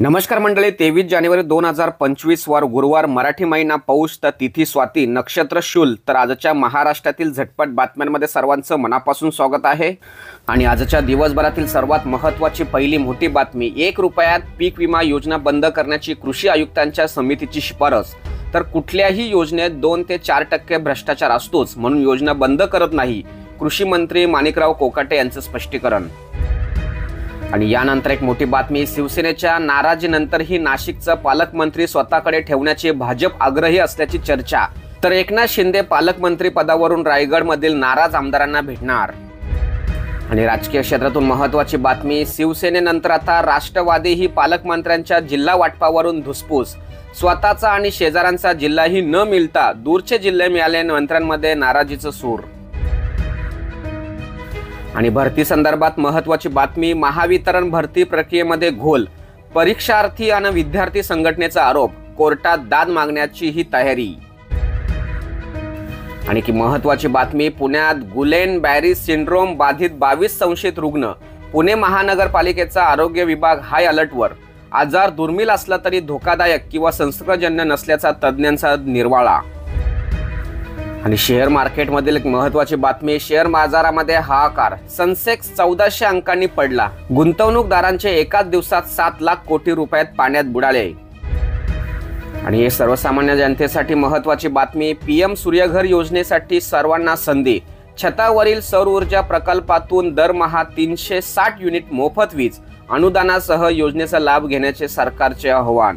नमस्कार मंडळी, 23 जानेवारी 2025 वर गुरुवार, मराठी महिना पौष तर तिथी स्वाती, नक्षत्र शूल। तर आजच्या महाराष्ट्रातील झटपट बातम्यांमध्ये सर्वांचं मनापासून स्वागत आहे। आणि आजच्या दिवसभरातील सर्वात महत्त्वाची पहिली मोठी बातमी, 1 रुपयात पीक विमा योजना बंद करण्याची कृषी आयुक्तांच्या समितीची शिफारस। तर कुठल्याही योजनेत 2 ते 4% भ्रष्टाचार असतोच, म्हणून योजना बंद करत नाही, कृषी मंत्री माणिकराव कोकाटे यांचं स्पष्टीकरण। आणि यानंतर एक मोठी बातमी, शिवसेनेच्या नाराजीनंतरही नाशिकचा पालकमंत्री स्वतःकडे ठेवण्याचे भाजप आग्रही असल्याची चर्चा। तर एकनाथ शिंदे पालकमंत्री पदावरून रायगडमधील नाराज आमदारांना भेटणार। आणि राजकीय क्षेत्रातून महत्त्वाची बातमी, शिवसेनेनंतर आता राष्ट्रवादीही पालकमंत्र्यांच्या जिल्हा वाटपावरून धुसफूस। स्वतःचा आणि शेजाऱ्यांचा जिल्हाही न मिळता दूरचे जिल्हे मिळाले, मंत्र्यांमध्ये नाराजीचं सूर। आणि भरती संदर्भात महत्त्वाची बातमी, महावितरण भरती प्रक्रियेमध्ये घोल, परीक्षार्थी आणि विद्यार्थी संघटनेचा आरोप, कोर्टात दाद मागण्याची ही तयारी। आणि की महत्त्वाची बातमी, पुण्यात गुलेन बॅरी सिंड्रोम बाधित 22 संशयित रुग्ण, पुणे महानगरपालिकेचा आरोग्य विभाग हाय अलर्टवर। आजार दुर्मिळ असला तरी धोकादायक किंवा संसर्गजन्य नसल्याचा तज्ज्ञांचा निर्वाळा। आणि शेअर मार्केटमधील एक महत्त्वाची बातमी, शेअर बाजारामध्ये हाहाकार, सेन्सेक्स 1400 अंकांनी पडला, गुंतवणूकदारांचे एकाच दिवसात 7 लाख कोटी रुपयात पाण्यात बुडाले। आणि सर्वसामान्य जनतेसाठी महत्त्वाची बातमी, पीएम सूर्यघर योजनेसाठी सर्वांना संधी, छतावरील सौर ऊर्जा प्रकल्पातून दरमहा 360 युनिट मोफत वीज, अनुदानासह योजनेचा लाभ घेण्याचे सरकारचे आवाहन।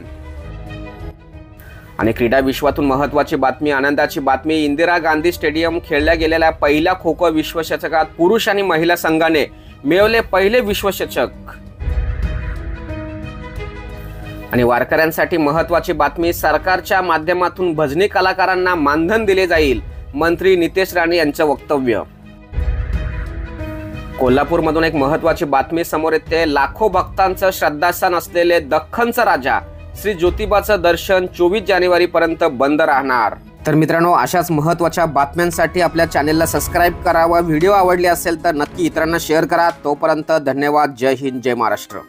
आणि क्रीडा विश्वातून महत्त्वाची बातमी, आनंदाची बातमी, इंदिरा गांधी स्टेडियम खेळल्या गेलेल्या पहिल्या खो खो विश्वचषकात पुरुष आणि महिला संघाने मिळवले पहिले विश्वचषक। आणि वारकऱ्यांसाठी महत्त्वाची बातमी, सरकारच्या माध्यमातून भजनी कलाकारांना मानधन दिले जाईल, मंत्री नितेश राणे यांचं वक्तव्य। कोल्हापूरमधून एक महत्त्वाची बातमी समोर येते, लाखो भक्तांचं श्रद्धास्थान असलेले दख्खनचा राजा श्री ज्योतिबाचं दर्शन 24 जानेवारी पर्यंत बंद राहणार। तर मित्रांनो, अशाच महत्त्वाच्या बातम्यांसाठी आपल्या चॅनेलला सबस्क्राइब करा व व्हिडिओ आवडले असेल तर नक्की इतरांना शेअर करा। तोपर्यंत धन्यवाद। जय हिंद, जय महाराष्ट्र।